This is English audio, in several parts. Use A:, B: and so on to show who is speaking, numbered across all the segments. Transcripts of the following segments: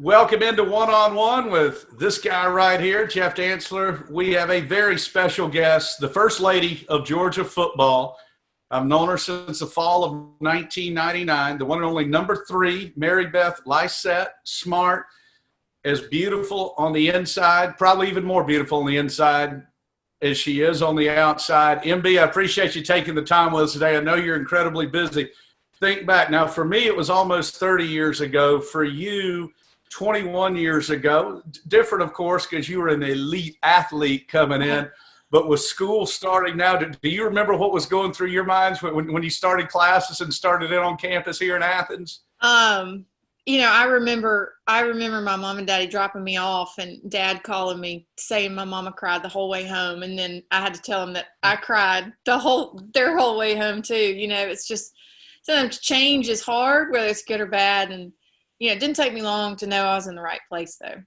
A: Welcome into One-on-One with this guy right here, Jeff Dantzler. We have a very special guest, the First Lady of Georgia football. I've known her since the fall of 1999, the one and only number 3, Mary Beth Lycett, smart, as beautiful on the inside, probably even more beautiful on the inside as she is on the outside. MB, I appreciate you taking the time with us today. I know you're incredibly busy. Think back. Now, for me, it was almost 30 years ago. For you, 21 years ago. Different, of course, because you were an elite athlete coming in. But with school starting now, do you remember what was going through your minds when you started classes and started in on campus here in Athens?
B: I remember my mom and daddy dropping me off and dad calling me saying my mama cried the whole way home. And then I had to tell him that I cried their whole way home too. It's just sometimes change is hard, whether it's good or bad. And, it didn't take me long to know I was in the right place though.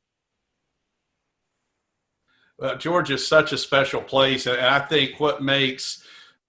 A: Georgia is such a special place. And I think what makes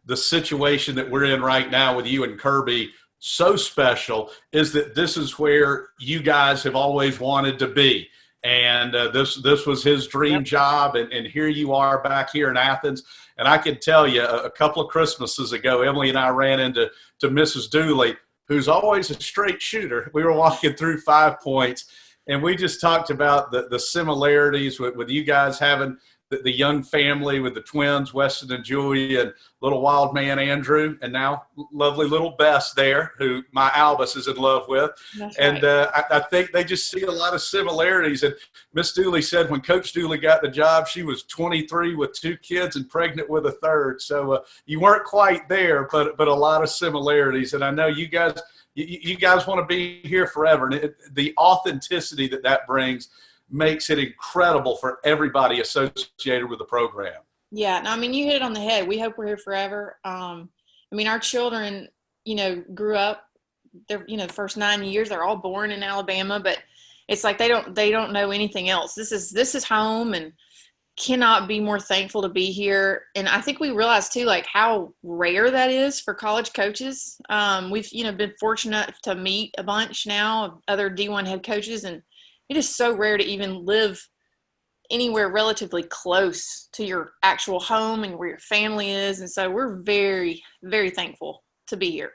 A: the situation that we're in right now with you and Kirby so special is that this is where you guys have always wanted to be. And this was his dream job. And here you are back here in Athens. And I can tell you a couple of Christmases ago, Emily and I ran into Mrs. Dooley, who's always a straight shooter. We were walking through 5 Points, and we just talked about the similarities with you guys having the young family with the twins, Weston and Julia, and little wild man Andrew, and now lovely little Bess there, who my Albus is in love with.
B: That's
A: and
B: right.
A: I think they just see a lot of similarities. And Miss Dooley said when Coach Dooley got the job, she was 23 with 2 kids and pregnant with a third. So you weren't quite there, but a lot of similarities. And I know you guys want to be here forever. And the authenticity that brings makes it incredible for everybody associated with the program.
B: Yeah, no, I mean, you hit it on the head. We hope we're here forever. Our children, grew up, the first 9 years, they're all born in Alabama, but it's like they don't know anything else. This is home, and cannot be more thankful to be here. And I think we realize too, like how rare that is for college coaches. We've, been fortunate to meet a bunch now of other D1 head coaches, and it is so rare to even live anywhere relatively close to your actual home and where your family is. And so we're very, very thankful to be here.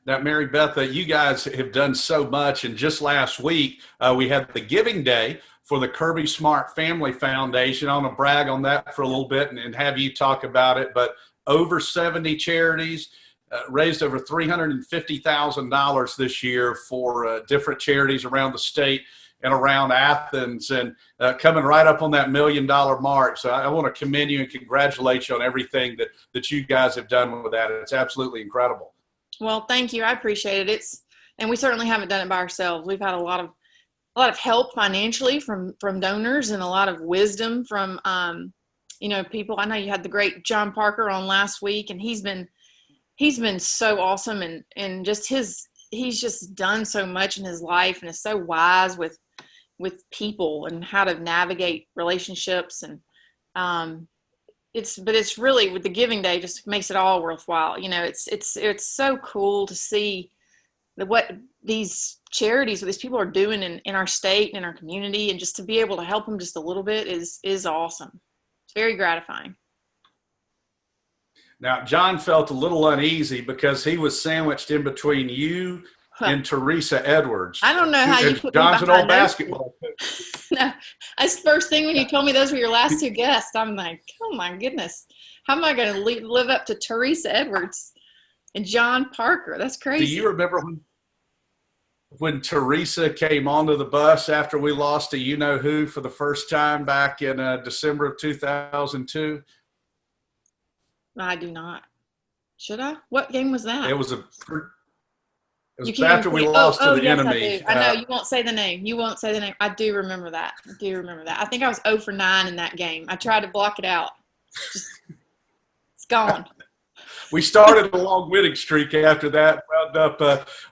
A: Now, Mary Beth, you guys have done so much. And just last week, we had the Giving Day for the Kirby Smart Family Foundation. I want to brag on that for a little bit and have you talk about it. But over 70 charities, raised over $350,000 this year for different charities around the state and around Athens, and coming right up on that $1 million mark. So I want to commend you and congratulate you on everything that you guys have done with that. It's absolutely incredible.
B: Well, thank you. I appreciate it. And we certainly haven't done it by ourselves. We've had a lot of help financially from donors, and a lot of wisdom from people. I know you had the great John Parker on last week, and he's been so awesome, and just he's just done so much in his life, and is so wise with people and how to navigate relationships. And it's really, with the Giving Day, just makes it all worthwhile. It's so cool to see what these charities, what these people are doing in our state and in our community, and just to be able to help them just a little bit is awesome. It's very gratifying.
A: Now, John felt a little uneasy because he was sandwiched in between you and Teresa Edwards.
B: I don't know how you put
A: John's
B: me
A: an old
B: behind
A: basketball
B: coach. No, that's the first thing when you told me those were your last 2 guests. I'm like, oh my goodness, how am I going to live up to Teresa Edwards and John Parker? That's crazy.
A: Do you remember when Teresa came onto the bus after we lost to you-know-who for the first time back in December of 2002?
B: I do not. Should I? What game was that?
A: It was after we lost to the
B: yes,
A: enemy.
B: I know. You won't say the name. I do remember that. I think I was 0 for 9 in that game. I tried to block it out. It's gone.
A: We started a long winning streak after that.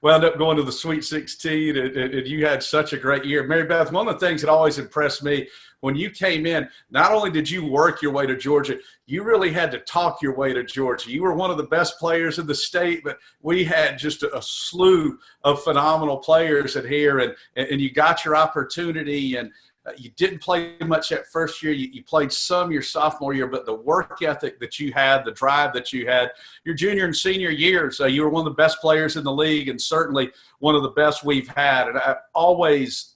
A: Wound up going to the Sweet 16, and you had such a great year. Mary Beth, one of the things that always impressed me when you came in, not only did you work your way to Georgia, you really had to talk your way to Georgia. You were one of the best players in the state, but we had just a slew of phenomenal players in here, and you got your opportunity, and you didn't play much that first year. You played some your sophomore year, but the work ethic that you had, the drive that you had, your junior and senior years, you were one of the best players in the league, and certainly one of the best we've had. And I always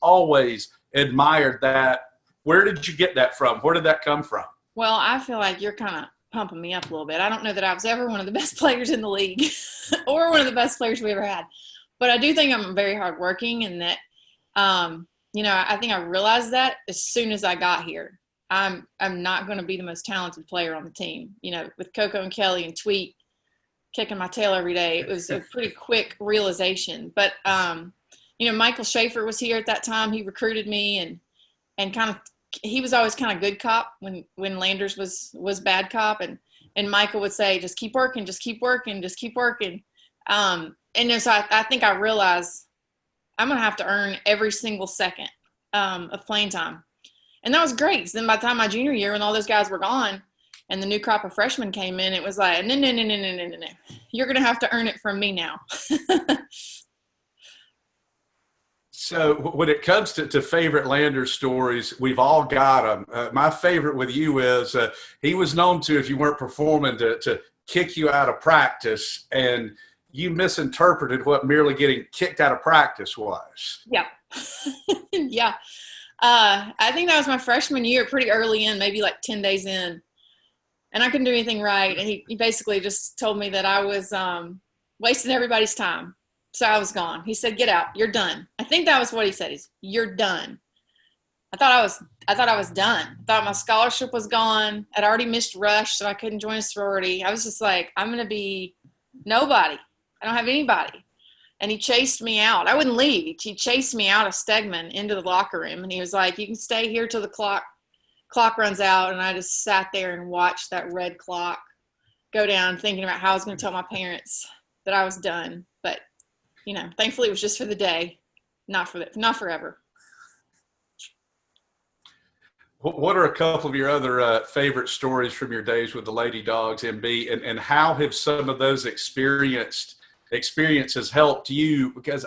A: admired that. Where did you get that from? Where did that come from?
B: Well, I feel like you're kind of pumping me up a little bit. I don't know that I was ever one of the best players in the league or one of the best players we ever had. But I do think I'm very hardworking, and that, I think I realized that as soon as I got here. I'm not going to be the most talented player on the team. With Coco and Kelly and Tweet kicking my tail every day, it was a pretty quick realization. But, Michael Schaefer was here at that time. He recruited me, and kind of he was always kind of good cop when Landers was bad cop, and Michael would say, just keep working, just keep working, just keep working. So I think I realized I'm going to have to earn every single second of playing time. And that was great. So then by the time my junior year, when all those guys were gone and the new crop of freshmen came in, it was like, no. You're going to have to earn it from me now.
A: So when it comes to favorite Landers stories, we've all got them. My favorite with you is he was known to, if you weren't performing, to kick you out of practice, and you misinterpreted what merely getting kicked out of practice was.
B: Yeah. Yeah. I think that was my freshman year, pretty early in, maybe like 10 days in. And I couldn't do anything right. And he basically just told me that I was wasting everybody's time. So I was gone. He said, get out. You're done. I think that was what he said. You're done. I thought I was done. I thought my scholarship was gone. I'd already missed rush, so I couldn't join a sorority. I was just like, I'm going to be nobody. I don't have anybody. And he chased me out. I wouldn't leave. He chased me out of Stegman into the locker room. And he was like, you can stay here till the clock runs out. And I just sat there and watched that red clock go down, thinking about how I was going to tell my parents that I was done. But, thankfully it was just for the day, not forever.
A: What are a couple of your other favorite stories from your days with the Lady Dogs, MB, and how have some of those experiences helped you? Because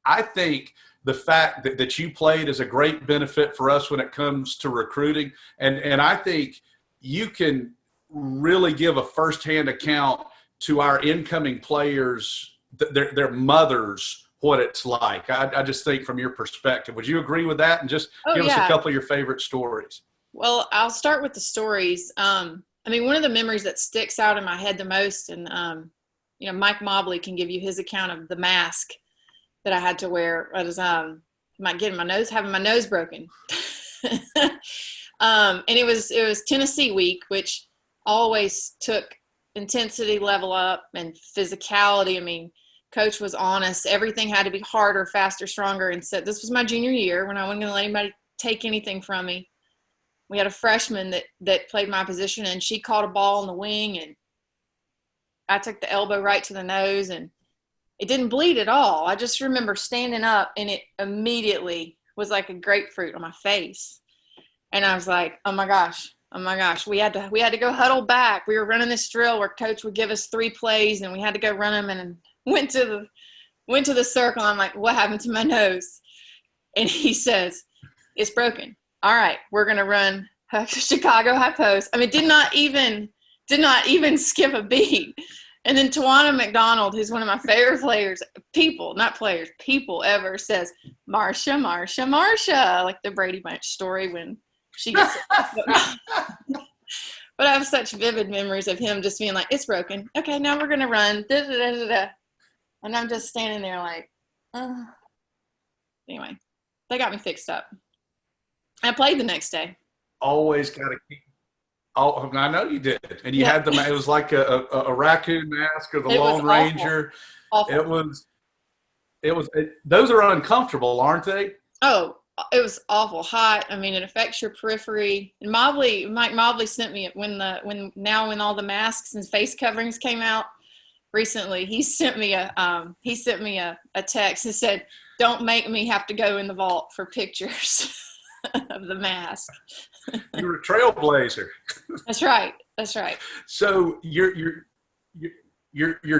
A: I think the fact that you played is a great benefit for us when it comes to recruiting. And I think you can really give a firsthand account to our incoming players, their mothers, what it's like. I just think from your perspective, would you agree with that? And just give us a couple of your favorite stories.
B: Well, I'll start with the stories. One of the memories that sticks out in my head the most, and Mike Mobley can give you his account of the mask that I had to wear. I was having my nose broken. And it was Tennessee week, which always took intensity level up and physicality. Coach was honest. Everything had to be harder, faster, stronger. And said this was my junior year when I wasn't going to let anybody take anything from me. We had a freshman that played my position, and she caught a ball in the wing, and I took the elbow right to the nose, and it didn't bleed at all. I just remember standing up, and it immediately was like a grapefruit on my face. And I was like, oh my gosh. We had to go huddle back. We were running this drill where coach would give us 3 plays, and we had to go run them, and went to the circle. I'm like, what happened to my nose? And he says, it's broken. All right, we're going to run Chicago high post. Did not even skip a beat. And then Tawana McDonald, who's one of my favorite people ever, says, Marsha, Marsha, Marsha, like the Brady Bunch story when she gets But I have such vivid memories of him just being like, it's broken. Okay, now we're going to run. Da, da, da, da, da. And I'm just standing there like, Anyway, they got me fixed up. I played the next day.
A: Always got to keep. Oh, I know you did. And you had it was like a raccoon mask or the Lone Ranger.
B: Awful.
A: It was, those are uncomfortable, aren't they?
B: Oh, it was awful hot. I mean, it affects your periphery. And Mike Mobley sent me when all the masks and face coverings came out recently. He sent me a text and said, "Don't make me have to go in the vault for pictures of the mask."
A: You're a trailblazer.
B: That's right. That's right.
A: So your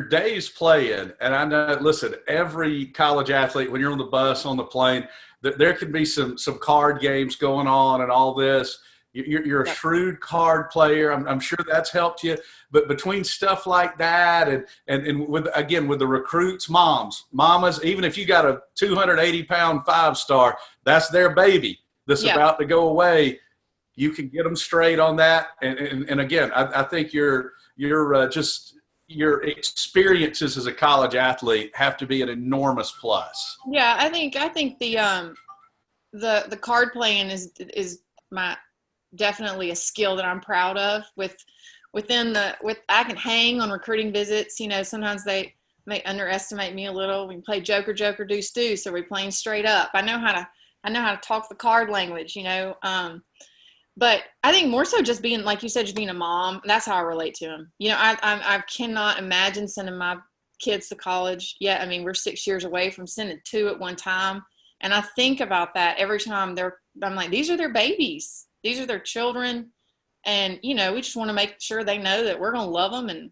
A: days playing, and I know, listen, every college athlete, when you're on the bus, on the plane, there can be some card games going on and all this. You're a shrewd card player. I'm sure that's helped you. But between stuff like that and with the recruits, mamas, even if you got a 280-pound 5-star, that's their baby that's about to go away. You can get them straight on that. And again, I think your experiences as a college athlete have to be an enormous plus.
B: Yeah, I think the card playing is my definitely a skill that I'm proud of. I can hang on recruiting visits. You know, sometimes they may underestimate me a little. We can play joker, deuce, deuce. Are we playing straight up? I know how to talk the card language, you know. But I think more so just being, like you said, just being a mom. That's how I relate to him. You know, I cannot imagine sending my kids to college yet. I mean, we're 6 years away from sending 2 at one time. And I think about that every time I'm like, these are their babies. These are their children. And, you know, we just want to make sure they know that we're going to love them and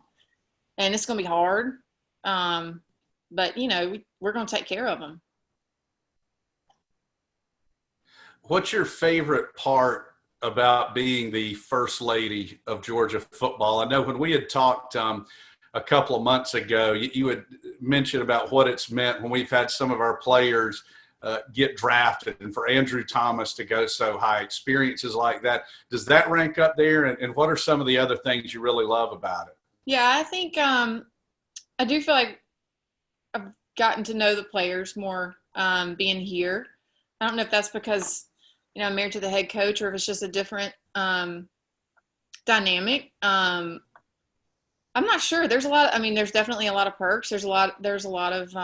B: it's going to be hard. But, you know, we're going to take care of them.
A: What's your favorite part about being the first lady of Georgia football? I know when we had talked a couple of months ago, you had mentioned about what it's meant when we've had some of our players get drafted, and for Andrew Thomas to go so high, experiences like that. Does that rank up there? And what are some of the other things you really love about it?
B: Yeah, I think I do feel like I've gotten to know the players more being here. I don't know if that's because, you know, I'm married to the head coach, or if it's just a different dynamic. I'm not sure. There's definitely a lot of perks. There's a lot of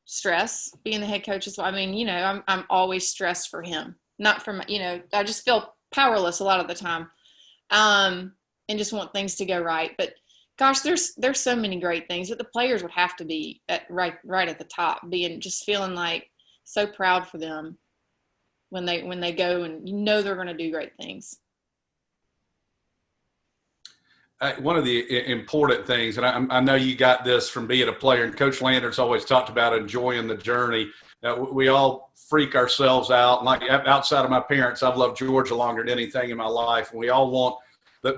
B: stress being the head coach as well. I mean, you know, I'm always stressed for him, not from, you know, I just feel powerless a lot of the time, and just want things to go right. But gosh, there's so many great things, but the players would have to be right at the top, just feeling like so proud for them when they go, and you know they're going to do great things.
A: One of the important things, and I know you got this from being a player, and Coach Landers always talked about enjoying the journey. We all freak ourselves out. Like outside of my parents, I've loved Georgia longer than anything in my life, and we all want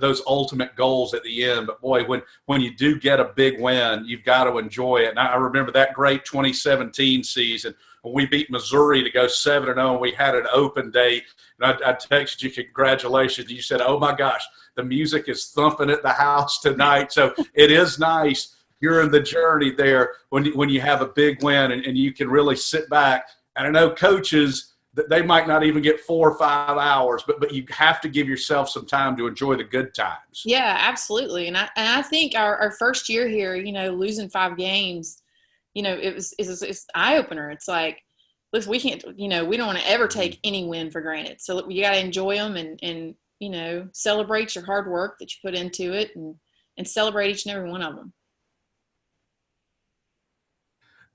A: those ultimate goals at the end. But boy, when you do get a big win, you've got to enjoy it. And I remember that great 2017 season when we beat Missouri to go 7-0, and we had an open day. And I texted you congratulations. You said, "Oh my gosh, the music is thumping at the house tonight." So it is nice during the journey there when you have a big win and you can really sit back. And I know coaches, they might not even get 4 or 5 hours, but you have to give yourself some time to enjoy the good times.
B: Yeah, absolutely. And I think our first year here, you know, losing 5 games, you know, it's eye opener. It's like, listen, we can't, you know, we don't want to ever take any win for granted. So you got to enjoy them and, you know, celebrate your hard work that you put into it and celebrate each and every one of them.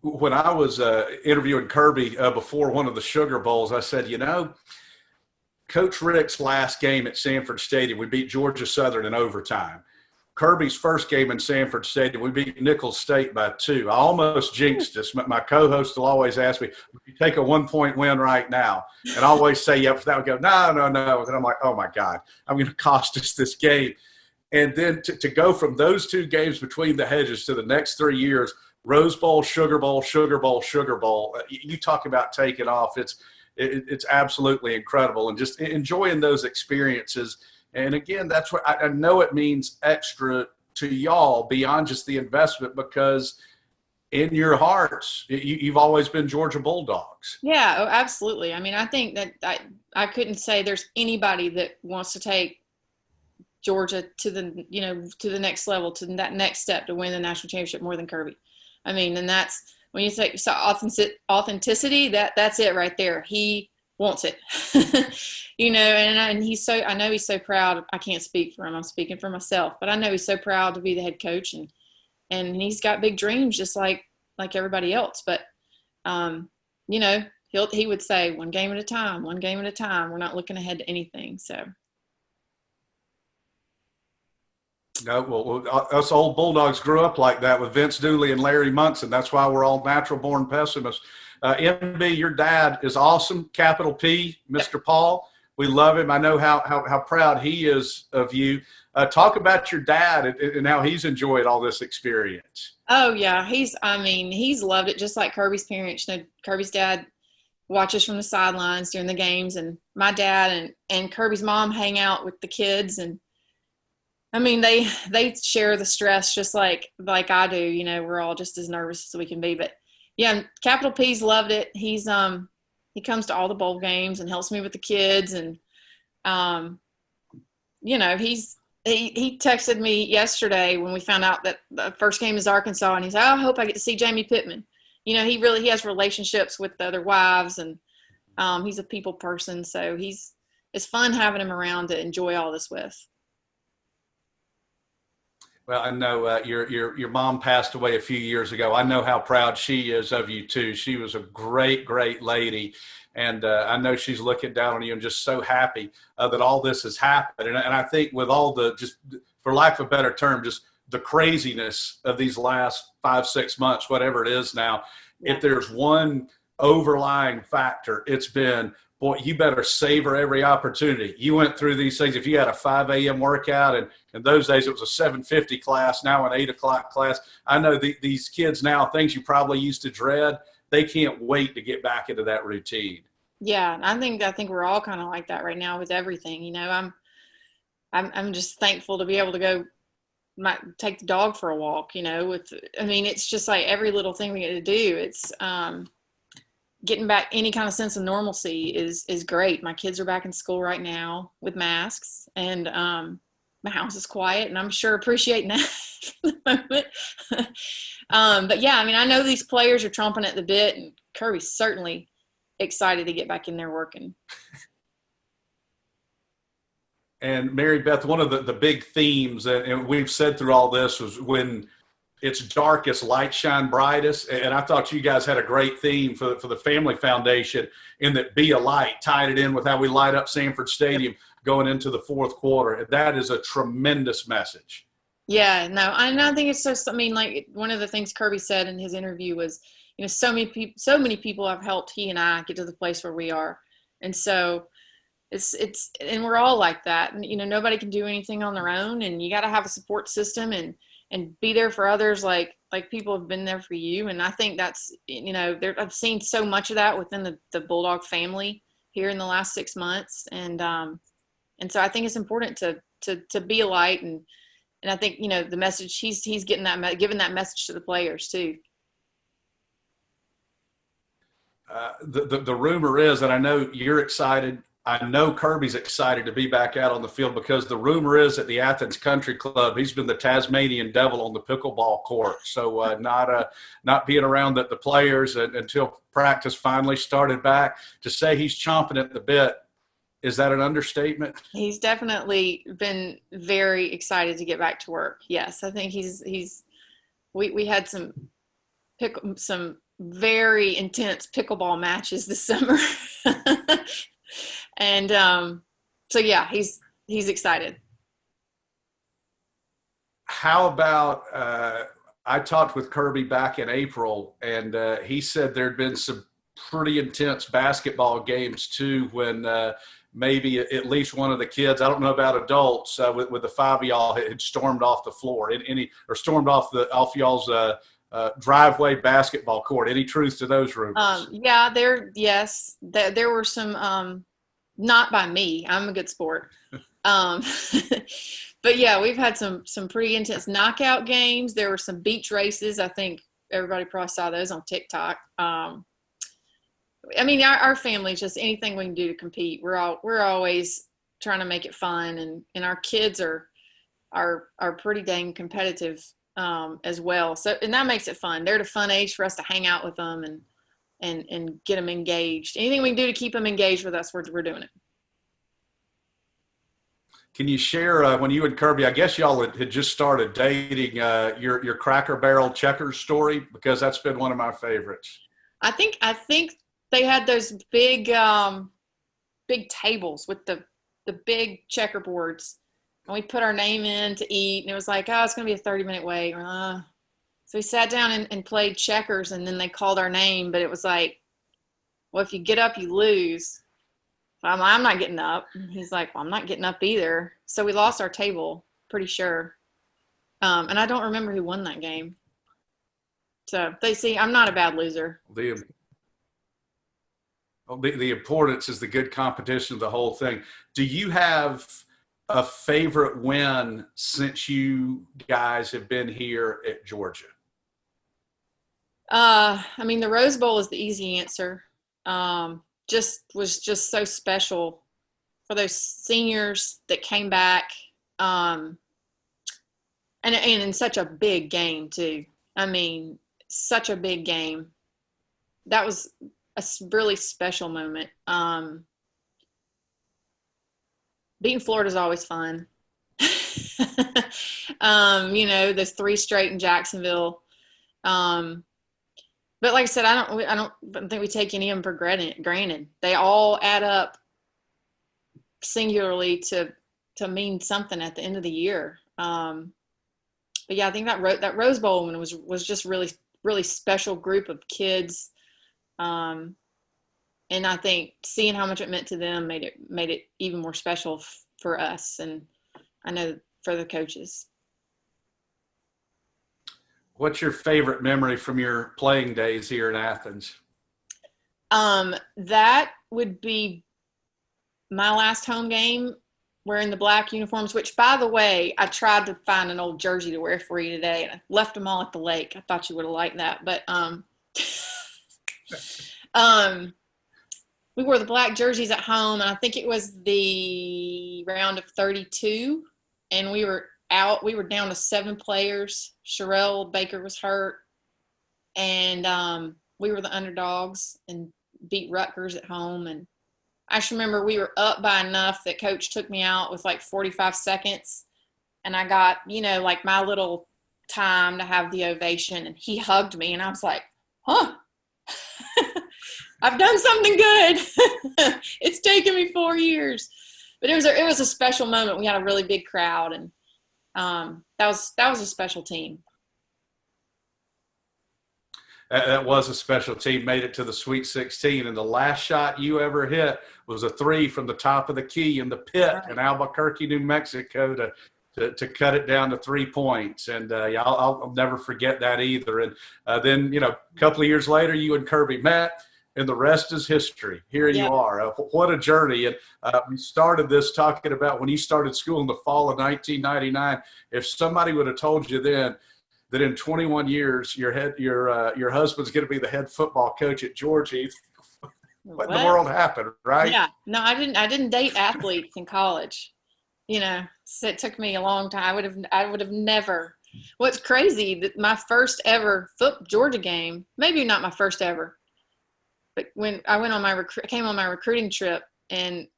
A: When I was interviewing Kirby before one of the Sugar Bowls, I said, you know, Coach Rick's last game at Sanford Stadium, we beat Georgia Southern in overtime. Kirby's first game in Sanford Stadium, we beat Nicholls State by 2. I almost jinxed us. My co-host will always ask me, "Would you take a 1-point win right now?" And I always say, "Yep." That would go, no. And I'm like, oh my God, I'm going to cost us this game. And then to go from those 2 games between the hedges to the next 3 years, Rose Bowl, Sugar Bowl, Sugar Bowl, Sugar Bowl. You talk about taking off. It's absolutely incredible, and just enjoying those experiences. And again, that's what I know it means extra to y'all beyond just the investment, because in your hearts, you've always been Georgia Bulldogs.
B: Yeah, oh, absolutely. I mean, I think that I couldn't say there's anybody that wants to take Georgia to the next level, to that next step to win the national championship more than Kirby. I mean, and that's when you say so authenticity, that's it right there. He wants it. And he's so, I know he's so proud. I can't speak for him. I'm speaking for myself, but I know he's so proud to be the head coach, and he's got big dreams just like everybody else. But, he would say 1 game at a time, 1 game at a time. We're not looking ahead to anything. So.
A: No, well, us old Bulldogs grew up like that with Vince Dooley and Larry Munson. That's why we're all natural-born pessimists. MB, your dad is awesome, capital P, Mr. Paul. We love him. I know how proud he is of you. Talk about your dad and how he's enjoyed all this experience.
B: Oh, yeah. He's loved it, just like Kirby's parents. Kirby's dad watches from the sidelines during the games, and my dad and Kirby's mom hang out with the kids, and they share the stress just like I do. We're all just as nervous as we can be. But yeah, capital P's loved it. He's he comes to all the bowl games and helps me with the kids, and he texted me yesterday when we found out that the first game is Arkansas, and he said, "Oh, I hope I get to see Jamie Pittman." He has relationships with the other wives, and he's a people person, so it's fun having him around to enjoy all this with.
A: Well, I know your mom passed away a few years ago. I know how proud she is of you too. She was a great, great lady, and I know she's looking down on you and just so happy that all this has happened. And I think with all the, just for lack of a better term, just the craziness of these last 5-6 months, whatever it is now, if there's one overlying factor, it's been, boy, you better savor every opportunity. You went through these things. If you had a 5 a.m. workout, and in those days it was a 7:50 class, now an 8 o'clock class. I know these kids now, things you probably used to dread, they can't wait to get back into that routine.
B: Yeah, I think we're all kind of like that right now with everything. I'm just thankful to be able to go take the dog for a walk. It's just like every little thing we get to do. It's getting back any kind of sense of normalcy is great. My kids are back in school right now with masks, and my house is quiet, and I'm sure appreciating that for the moment. But yeah, I know these players are chomping at the bit, and Kirby's certainly excited to get back in there working.
A: And Mary Beth, one of the big themes, and we've said through all this, was when it's darkest, light shine brightest. And I thought you guys had a great theme for the Family Foundation in that be a light, tied it in with how we light up Sanford Stadium going into the fourth quarter. And that is a tremendous message.
B: Yeah, no, I think it's just, like one of the things Kirby said in his interview was, so many people have helped he and I get to the place where we are. And so and we're all like that. And, nobody can do anything on their own, and you got to have a support system and be there for others like people have been there for you. And I think that's, I've seen so much of that within the Bulldog family here in the last 6 months. And so I think it's important to be a light. And I think, the message he's giving that message to the players too.
A: The rumor is, and I know you're excited, I know Kirby's excited to be back out on the field, because the rumor is at the Athens Country Club, he's been the Tasmanian devil on the pickleball court. So not being around the players until practice finally started back. To say he's chomping at the bit, is that an understatement? He's
B: definitely been very excited to get back to work. Yes, I think we had some very intense pickleball matches this summer. And so yeah, he's excited.
A: How about I talked with Kirby back in April, and he said there'd been some pretty intense basketball games too, when maybe at least one of the kids, I don't know about adults, with the 5 of y'all had stormed off the floor, or stormed off y'all's driveway basketball court. Any truth to those rumors?
B: Yeah, there were some. Not by me. I'm a good sport. But yeah, we've had some pretty intense knockout games. There were some beach races. I think everybody probably saw those on TikTok. Our family, just anything we can do to compete. We're always trying to make it fun, and our kids are pretty dang competitive as well. So, and that makes it fun. They're at a fun age for us to hang out with them and get them engaged. Anything we can do to keep them engaged with us, we're doing it.
A: Can you share when you and Kirby, I guess y'all had just started dating, your Cracker Barrel checkers story, because that's been one of my favorites.
B: I think they had those big tables with the big checkerboards, and we put our name in to eat, and it was like, oh, it's gonna be a 30-minute wait. So we sat down and played checkers, and then they called our name, but it was like, well, if you get up, you lose. So I'm not getting up. And he's like, well, I'm not getting up either. So we lost our table, pretty sure. And I don't remember who won that game. So they see I'm not a bad loser.
A: The importance is the good competition of the whole thing. Do you have a favorite win since you guys have been here at Georgia?
B: I mean, the Rose Bowl is the easy answer. Was just so special for those seniors that came back, and in such a big game too. I mean, such a big game. That was a really special moment. Beating Florida is always fun. Those 3 straight in Jacksonville. But like I said, I don't think we take any of them for granted. They all add up singularly to mean something at the end of the year. But yeah, I think that Rose Bowl one was just really, really special group of kids. And I think seeing how much it meant to them made it even more special for us, and I know for the coaches.
A: What's your favorite memory from your playing days here in Athens?
B: That would be my last home game wearing the black uniforms, which, by the way, I tried to find an old jersey to wear for you today, and I left them all at the lake. I thought you would have liked that. But we wore the black jerseys at home, and I think it was the round of 32, and we were down to 7 players. Sherelle Baker was hurt, and we were the underdogs and beat Rutgers at home. And I just remember we were up by enough that coach took me out with like 45 seconds, and I got, like my little time to have the ovation, and he hugged me, and I was like, huh, I've done something good. It's taken me 4 years, but it was a special moment. We had a really big crowd, and that was a special team.
A: That was a special team. Made it to the Sweet 16, and the last shot you ever hit was a 3 from the top of the key in the pit in Albuquerque, New Mexico, to cut it down to 3 points. And I'll never forget that either. And then a couple of years later, you and Kirby met, and the rest is history. Here you are. What a journey. And we started this talking about when you started school in the fall of 1999. If somebody would have told you then that in 21 years your husband's going to be the head football coach at Georgia, what in the world happened, right?
B: Yeah. No, I didn't date athletes in college. So it took me a long time. I would have never. What's crazy that my first ever Georgia game, maybe not my first ever, but when I went on came on my recruiting trip, and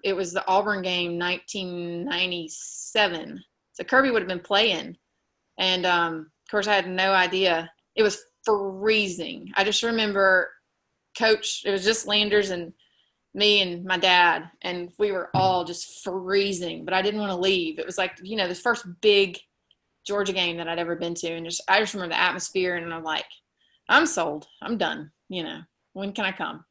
B: it was the Auburn game, 1997. So Kirby would have been playing, and of course I had no idea. It was freezing. I just remember Coach. It was just Landers and me and my dad, and we were all just freezing. But I didn't want to leave. It was like the first big Georgia game that I'd ever been to, and I just remember the atmosphere, and I'm like, I'm sold. I'm done. When can I come?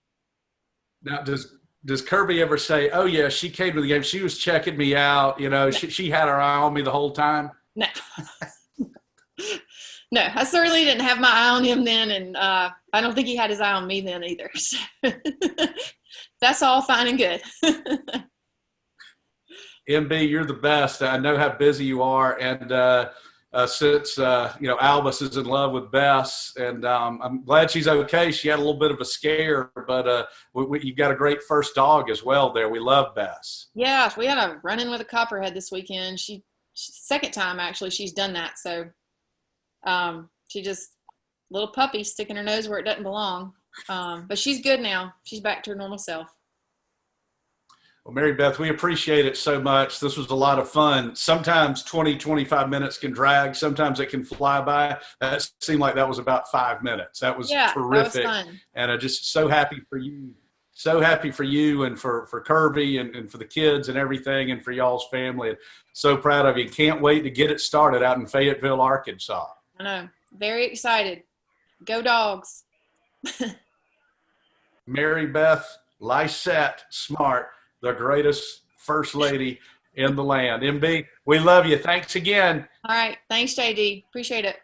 B: Now,
A: does Kirby ever say, oh, yeah, she came to the game, she was checking me out,
B: No.
A: she had her eye on me the whole time?
B: No. No, I certainly didn't have my eye on him then, and I don't think he had his eye on me then either. So that's all fine and good.
A: MB, you're the best. I know how busy you are, and since Albus is in love with Bess, and I'm glad she's okay. She had a little bit of a scare, but you've got a great first dog as well there. We love Bess.
B: Yeah, we had a run-in with a copperhead this weekend. She second time actually she's done that. So she just little puppy sticking her nose where it doesn't belong. But she's good now. She's back to her normal self.
A: Well, Mary Beth, we appreciate it so much. This was a lot of fun. Sometimes 20, 25 minutes can drag. Sometimes it can fly by. That seemed like that was about 5 minutes. That was terrific.
B: That was fun.
A: And I'm just so happy for you. So happy for you and for Kirby and for the kids and everything and for y'all's family. And so proud of you. Can't wait to get it started out in Fayetteville, Arkansas.
B: I know. Very excited. Go Dogs.
A: Mary Beth Lycett Smart, the greatest first lady in the land. MB, we love you. Thanks again.
B: All right. Thanks, JD. Appreciate it.